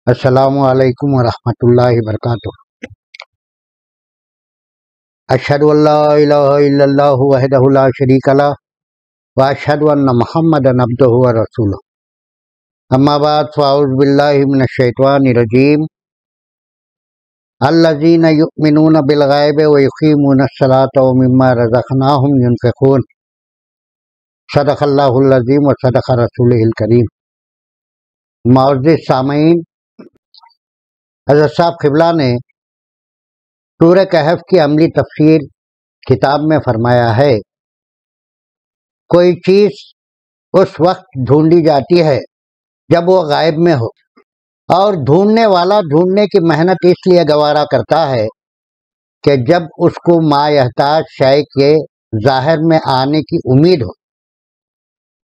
السلام علیکم ورحمۃ اللہ وبرکاتہ۔ اشہد ان لا الہ الا اللہ وحدہ لا شریک لہ واشہد ان محمدا عبدہ ورسولہ، اما بعد فاعوذ باللہ من الشیطان الرجیم۔ الذین یؤمنون بالغیب ویقیمون الصلاۃ ومما رزقناہم ینفقون۔ صدق اللہ العظیم و صدق رسولہ الکریم۔ معزز سامعین، حضرت صاحب قبلہ نے سورہ کہف کی عملی تفسیر کتاب میں فرمایا ہے، کوئی چیز اس وقت ڈھونڈی جاتی ہے جب وہ غائب میں ہو، اور ڈھونڈنے والا ڈھونڈنے کی محنت اس لیے گوارا کرتا ہے کہ جب اس کو ما یحتاج شے کے ظاہر میں آنے کی امید ہو۔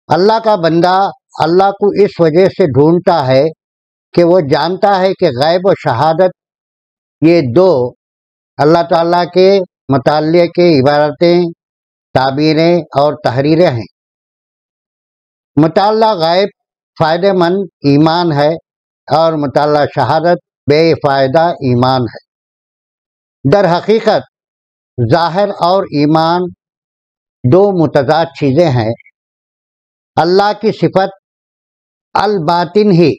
اللہ کا بندہ اللہ کو اس وجہ سے ڈھونڈتا ہے کہ وہ جانتا ہے کہ غیب و شہادت یہ دو اللہ تعالیٰ کے متعلق کے عبارتیں، تعبیریں اور تحریریں ہیں۔ مطالعہ غیب فائدہ مند ایمان ہے اور مطالعہ شہادت بے فائدہ ایمان ہے۔ در حقیقت ظاہر اور ایمان دو متضاد چیزیں ہیں۔ اللہ کی صفت الباطن ہی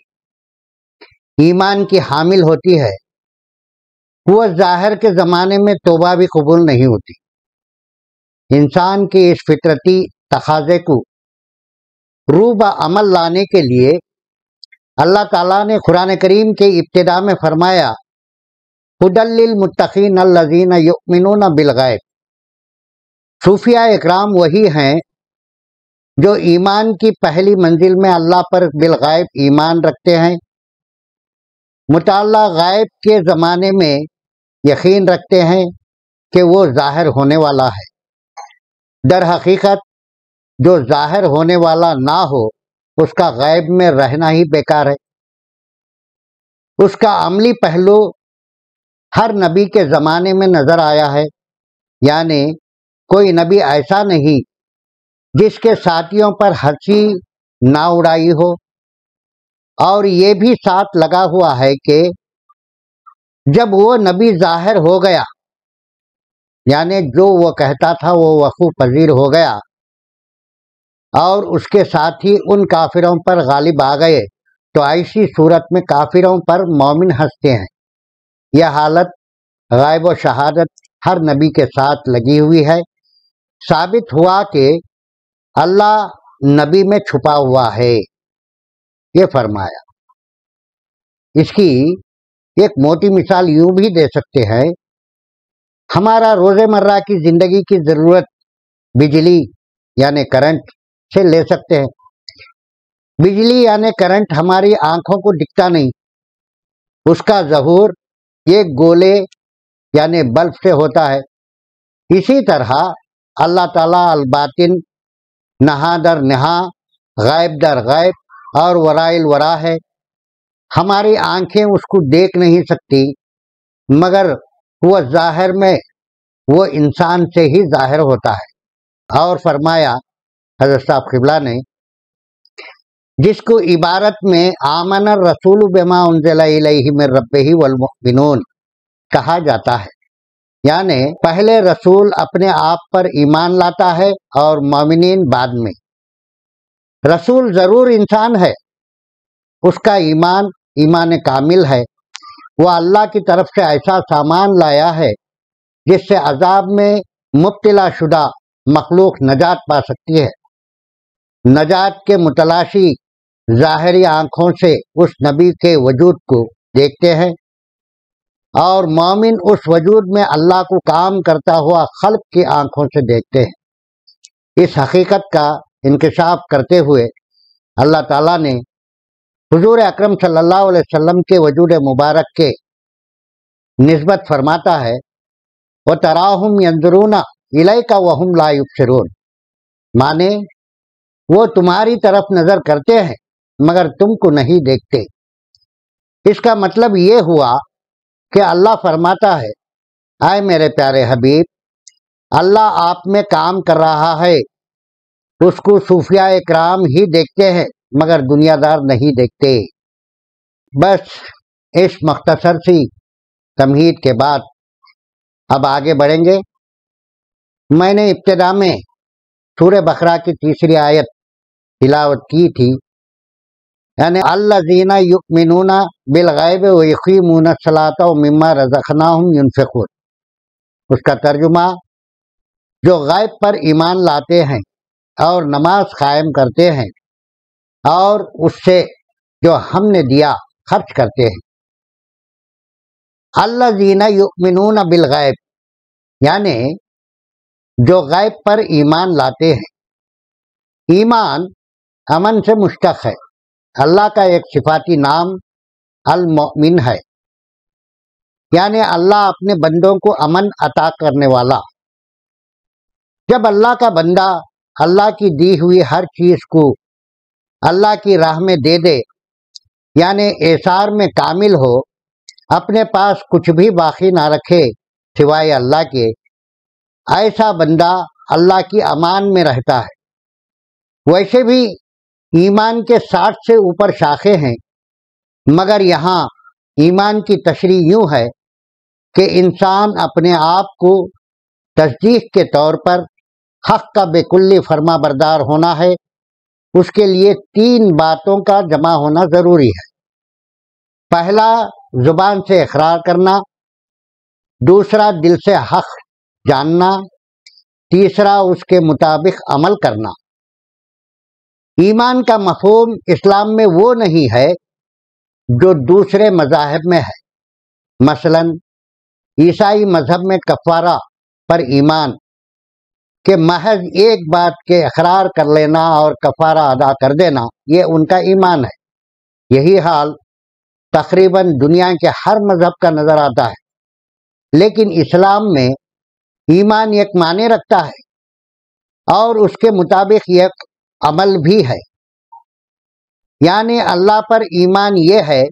ایمان کی حامل ہوتی ہے۔ وہ ظاہر کے زمانے میں توبہ بھی قبول نہیں ہوتی۔ انسان کے اس فطرتی تقاضے کو روح عمل لانے کے لیے اللہ تعالیٰ نے قرآن کریم کے ابتدا میں فرمایا، ھدی للمتقین الذین یؤمنون بالغیب۔ صوفیاء اکرام وہی ہیں جو ایمان کی پہلی منزل میں اللہ پر بالغیب ایمان رکھتے ہیں، مطالعہ غیب کے زمانے میں یقین رکھتے ہیں کہ وہ ظاہر ہونے والا ہے۔ در حقیقت جو ظاہر ہونے والا نہ ہو اس کا غیب میں رہنا ہی بیکار ہے۔ اس کا عملی پہلو ہر نبی کے زمانے میں نظر آیا ہے، یعنی کوئی نبی ایسا نہیں جس کے ساتھیوں پر ہنسی نہ اڑائی ہو، اور یہ بھی ساتھ لگا ہوا ہے کہ جب وہ نبی ظاہر ہو گیا، یعنی جو وہ کہتا تھا وہ وقوع پذیر ہو گیا، اور اس کے ساتھی ان کافروں پر غالب آ گئے، تو ایسی صورت میں کافروں پر مومن ہنستے ہیں۔ یہ حالت غیب و شہادت ہر نبی کے ساتھ لگی ہوئی ہے۔ ثابت ہوا کہ اللہ نبی میں چھپا ہوا ہے، یہ فرمایا۔ اس کی ایک موٹی مثال یوں بھی دے سکتے ہیں، ہمارا روزمرہ کی زندگی کی ضرورت بجلی یعنی کرنٹ سے لے سکتے ہیں۔ بجلی یعنی کرنٹ ہماری آنکھوں کو دکھتا نہیں، اس کا ظہور ایک گولے یعنی بلب سے ہوتا ہے۔ اسی طرح اللہ تعالیٰ الباطن، نہا در نہا، غیب در غیب اور وراء الورا ہے۔ ہماری آنکھیں اس کو دیکھ نہیں سکتی، مگر وہ ظاہر میں وہ انسان سے ہی ظاہر ہوتا ہے۔ اور فرمایا حضرت صاحب قبلہ نے، جس کو عبارت میں آمن الرسول بما انزل الیہ من ربہ والمؤمنون کہا جاتا ہے، یعنی پہلے رسول اپنے آپ پر ایمان لاتا ہے اور مومنین بعد میں۔ رسول ضرور انسان ہے، اس کا ایمان کامل ہے۔ وہ اللہ کی طرف سے ایسا سامان لایا ہے جس سے عذاب میں مبتلا شدہ مخلوق نجات پا سکتی ہے۔ نجات کے متلاشی ظاہری آنکھوں سے اس نبی کے وجود کو دیکھتے ہیں، اور مومن اس وجود میں اللہ کو کام کرتا ہوا خلق کی آنکھوں سے دیکھتے ہیں۔ اس حقیقت کا انکشاف کرتے ہوئے اللہ تعالیٰ نے حضور اکرم صلی اللہ علیہ وسلم کے وجود مبارک کے نسبت فرماتا ہے، وَتَرَاهُمْ يَنْظُرُونَ إِلَيْكَ وَهُمْ لَا يُبْصِرُونَ، مانے وہ تمہاری طرف نظر کرتے ہیں مگر تم کو نہیں دیکھتے۔ اس کا مطلب یہ ہوا کہ اللہ فرماتا ہے، اے میرے پیارے حبیب، اللہ آپ میں کام کر رہا ہے، اس کو صوفیاء اکرام ہی دیکھتے ہیں مگر دنیا دار نہیں دیکھتے۔ بس اس مختصر سی تمہید کے بعد اب آگے بڑھیں گے۔ میں نے ابتدا میں سورہ بقرہ کی تیسری آیت تلاوت کی تھی، یعنی الذین یؤمنون بالغیب ویقیمون الصلاۃ ومما رزقناہم ینفقون، اس کا ترجمہ جو غیب پر ایمان لاتے ہیں اور نماز قائم کرتے ہیں اور اس سے جو ہم نے دیا خرچ کرتے ہیں۔ الذین یؤمنون بالغیب یعنی جو غیب پر ایمان لاتے ہیں۔ ایمان امن سے مشتق ہے، اللہ کا ایک صفاتی نام المؤمن ہے، یعنی اللہ اپنے بندوں کو امن عطا کرنے والا۔ جب اللہ کا بندہ اللہ کی دی ہوئی ہر چیز کو اللہ کی راہ میں دے دے، یعنی ایثار میں کامل ہو، اپنے پاس کچھ بھی باقی نہ رکھے سوائے اللہ کے، ایسا بندہ اللہ کی امان میں رہتا ہے۔ ویسے بھی ایمان کے 60 سے اوپر شاخیں ہیں، مگر یہاں ایمان کی تشریح یوں ہے کہ انسان اپنے آپ کو تصدیق کے طور پر حق کا بالکل فرما بردار ہونا ہے۔ اس کے لیے 3 باتوں کا جمع ہونا ضروری ہے۔ پہلا، زبان سے اقرار کرنا، دوسرا دل سے حق جاننا، تیسرا اس کے مطابق عمل کرنا۔ ایمان کا مفہوم اسلام میں وہ نہیں ہے جو دوسرے مذاہب میں ہے۔ مثلا عیسائی مذہب میں کفارہ پر ایمان کہ محض ایک بات کے اقرار کر لینا اور کفارہ ادا کر دینا، یہ ان کا ایمان ہے۔ یہی حال تقریباً دنیا کے ہر مذہب کا نظر آتا ہے، لیکن اسلام میں ایمان ایک معنی رکھتا ہے اور اس کے مطابق ایک عمل بھی ہے۔ یعنی اللہ پر ایمان یہ ہے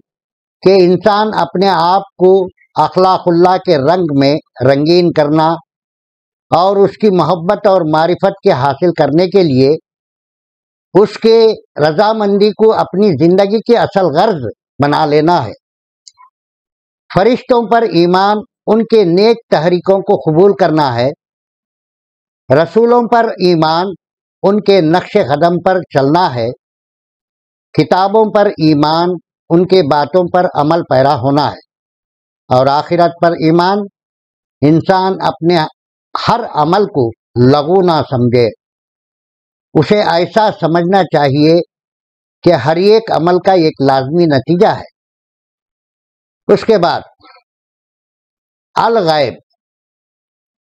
کہ انسان اپنے آپ کو اخلاق اللہ کے رنگ میں رنگین کرنا اور اس کی محبت اور معرفت کے حاصل کرنے کے لیے اس کے رضامندی کو اپنی زندگی کی اصل غرض بنا لینا ہے۔ فرشتوں پر ایمان ان کے نیک تحریکوں کو قبول کرنا ہے۔ رسولوں پر ایمان ان کے نقش قدم پر چلنا ہے۔ کتابوں پر ایمان ان کے باتوں پر عمل پیرا ہونا ہے۔ اور آخرت پر ایمان انسان اپنے ہر عمل کو لغو نہ سمجھے، اسے ایسا سمجھنا چاہیے کہ ہر ایک عمل کا ایک لازمی نتیجہ ہے۔ اس کے بعد الغیب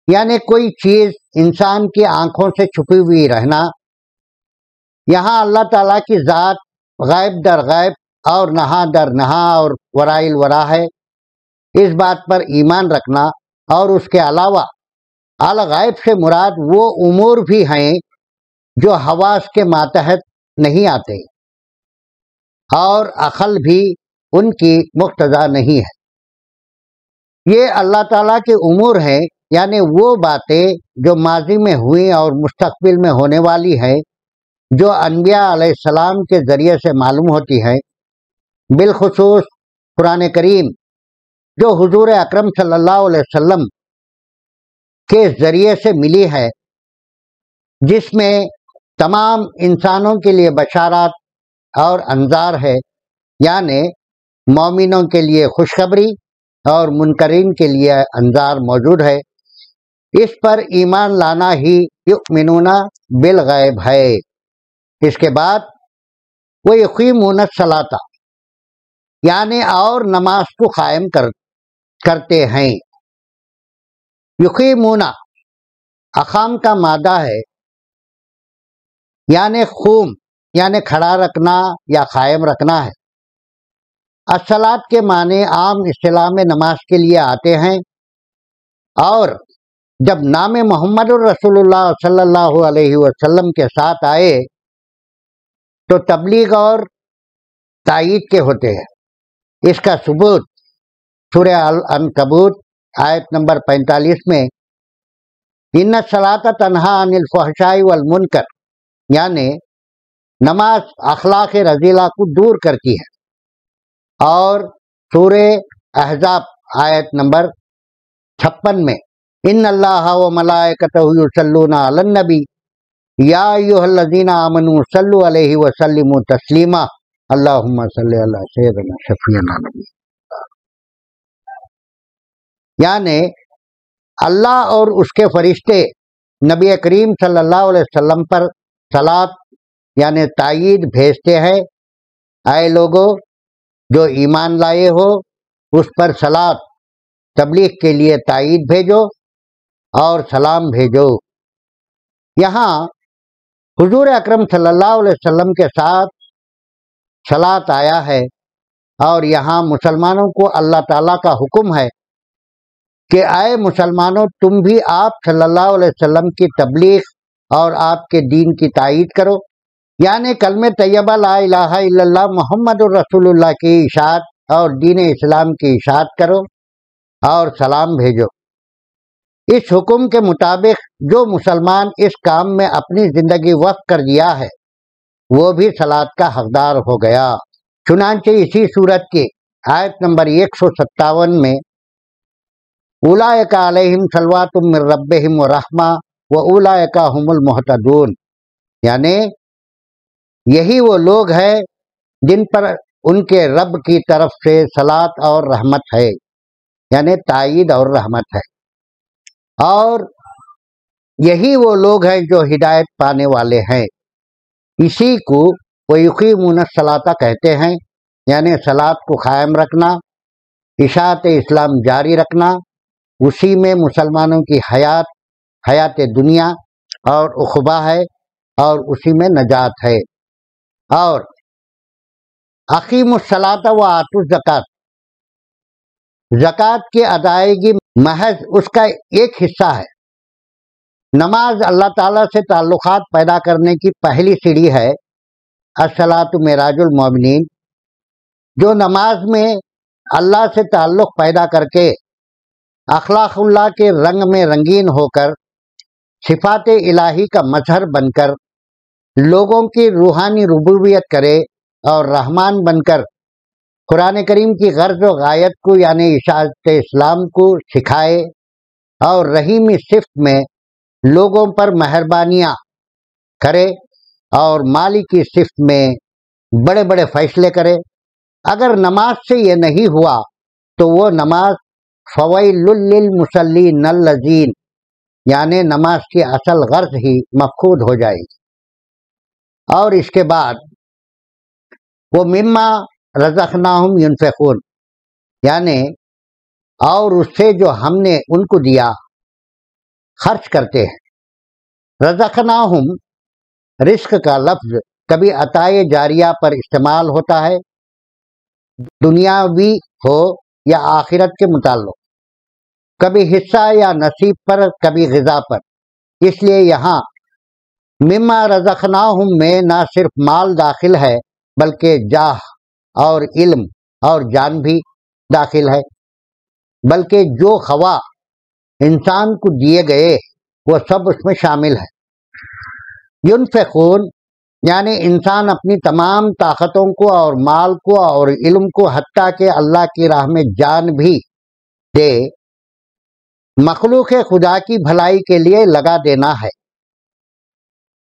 یعنی کوئی چیز انسان کی آنکھوں سے چھپی ہوئی رہنا۔ یہاں اللہ تعالیٰ کی ذات غیب در غیب اور نہا در نہا اور ورائے الورا ہے، اس بات پر ایمان رکھنا۔ اور اس کے علاوہ الغیب سے مراد وہ امور بھی ہیں جو حواس کے ماتحت نہیں آتے اور عقل بھی ان کی مقتضا نہیں ہے۔ یہ اللہ تعالیٰ کے امور ہیں، یعنی وہ باتیں جو ماضی میں ہوئی اور مستقبل میں ہونے والی ہیں، جو انبیاء علیہ السلام کے ذریعے سے معلوم ہوتی ہیں، بالخصوص قرآن کریم جو حضور اکرم صلی اللہ علیہ وسلم کے ذریعے سے ملی ہے، جس میں تمام انسانوں کے لیے بشارات اور انذار ہے، یعنی مومنوں کے لیے خوشخبری اور منکرین کے لیے انذار موجود ہے۔ اس پر ایمان لانا ہی یؤمنون بالغیب ہے۔ اس کے بعد وَيُقِيمُونَ الصَّلَاةَ یعنی اور نماز کو قائم کرتے ہیں۔ یقیمون اقام کا مادہ ہے، یعنی قوم یعنی کھڑا رکھنا یا قائم رکھنا ہے۔ الصلاۃ کے معنی عام اصطلاح میں نماز کے لیے آتے ہیں، اور جب نام محمد الرسول اللہ صلی اللہ علیہ وسلم کے ساتھ آئے تو تبلیغ اور تائید کے ہوتے ہیں۔ اس کا ثبوت سورہ العنکبوت آیت نمبر 45 میں ان الصلاۃ تنہی عن الفحشاء والمنکر یعنی نماز اخلاق رذیلہ کو دور کرتی ہے اور سورہ احزاب آیت نمبر 56 میں ان اللہ و ملائکتہ یصلون علی النبی یا ایھا الذین آمنوا صلوا علیہ وسلموا تسلیما اللہم صلی علی سیدنا شفیعنا نبی، یعنی اللہ اور اس کے فرشتے نبی کریم صلی اللہ علیہ وسلم پر صلاۃ یعنی تائید بھیجتے ہیں۔ اے لوگو جو ایمان لائے ہو اس پر صلاۃ تبلیغ کے لیے تائید بھیجو اور سلام بھیجو۔ یہاں حضور اکرم صلی اللہ علیہ وسلم کے ساتھ صلاۃ آیا ہے، اور یہاں مسلمانوں کو اللہ تعالیٰ کا حکم ہے کہ اے مسلمانوں تم بھی آپ صلی اللہ علیہ وسلم کی تبلیغ اور آپ کے دین کی تائید کرو، یعنی کلمہ طیبہ لا الہ الا اللہ محمد الرسول اللہ کی اشاعت اور دین اسلام کی اشاعت کرو اور سلام بھیجو۔ اس حکم کے مطابق جو مسلمان اس کام میں اپنی زندگی وقف کر دیا ہے وہ بھی صلاۃ کا حقدار ہو گیا۔ چنانچہ اسی صورت کی آیت نمبر 157 میں اولئک علیہم صلوات من ربہم ورحمہ واولئک هم المہتدون، یعنی یہی وہ لوگ ہیں جن پر ان کے رب کی طرف سے صلاۃ اور رحمت ہے، یعنی تائید اور رحمت ہے، اور یہی وہ لوگ ہیں جو ہدایت پانے والے ہیں۔ اسی کو وَيُقِيمُونَ الصَّلَاةَ کہتے ہیں، یعنی صلاۃ کو قائم رکھنا، اشاعت اسلام جاری رکھنا، اسی میں مسلمانوں کی حیات دنیا اور عقبہ ہے، اور اسی میں نجات ہے۔ اور اقیموا الصلاۃ وآتوا الزکوٰۃ، زکوٰۃ کی ادائیگی محض اس کا ایک حصہ ہے۔ نماز اللہ تعالیٰ سے تعلقات پیدا کرنے کی پہلی سیڑھی ہے۔ الصلاۃ معراج المومنین، جو نماز میں اللہ سے تعلق پیدا کر کے اخلاق اللہ کے رنگ میں رنگین ہو کر صفات الہی کا مظہر بن کر لوگوں کی روحانی ربوبیت کرے اور رحمان بن کر قرآن کریم کی غرض و غایت کو یعنی اشاعت اسلام کو سکھائے، اور رحیمی صفت میں لوگوں پر مہربانیاں کرے اور مالی کی صفت میں بڑے بڑے فیصلے کرے۔ اگر نماز سے یہ نہیں ہوا تو وہ نماز فویل للمصلین الذین، یعنی نماز کی اصل غرض ہی مفقود ہو جائے گی۔ اور اس کے بعد وہ مما رزقناہم ینفقون، یعنی اور اس سے جو ہم نے ان کو دیا خرچ کرتے ہیں۔ رزقناہم رزق کا لفظ کبھی عطائے جاریہ پر استعمال ہوتا ہے، دنیاوی ہو یا آخرت کے متعلق، کبھی حصہ یا نصیب پر، کبھی غذا پر۔ اس لیے یہاں مما رزقناہم میں نہ صرف مال داخل ہے بلکہ جاہ اور علم اور جان بھی داخل ہے، بلکہ جو خواہ انسان کو دیے گئے وہ سب اس میں شامل ہے۔ ینفقون یعنی انسان اپنی تمام طاقتوں کو اور مال کو اور علم کو حتیٰ کہ اللہ کی راہ میں جان بھی دے، مخلوق خدا کی بھلائی کے لیے لگا دینا ہے۔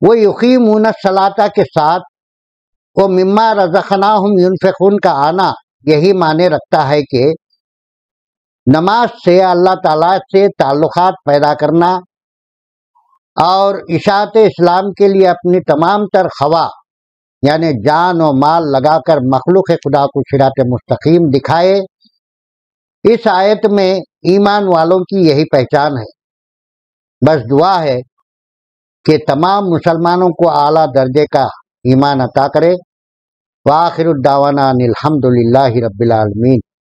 وہ یقیمون الصلاۃ کے ساتھ وہ مما رزقناہم ینفقون کا آنا یہی معنی رکھتا ہے کہ نماز سے اللہ تعالیٰ سے تعلقات پیدا کرنا اور اشاعت اسلام کے لیے اپنی تمام تر خواہ یعنی جان و مال لگا کر مخلوق خدا کو صراط مستقیم دکھائے۔ اس آیت میں ایمان والوں کی یہی پہچان ہے۔ بس دعا ہے کہ تمام مسلمانوں کو اعلیٰ درجے کا ایمان عطا کرے۔ وآخر الدعوانا ان الحمد للہ رب العالمین۔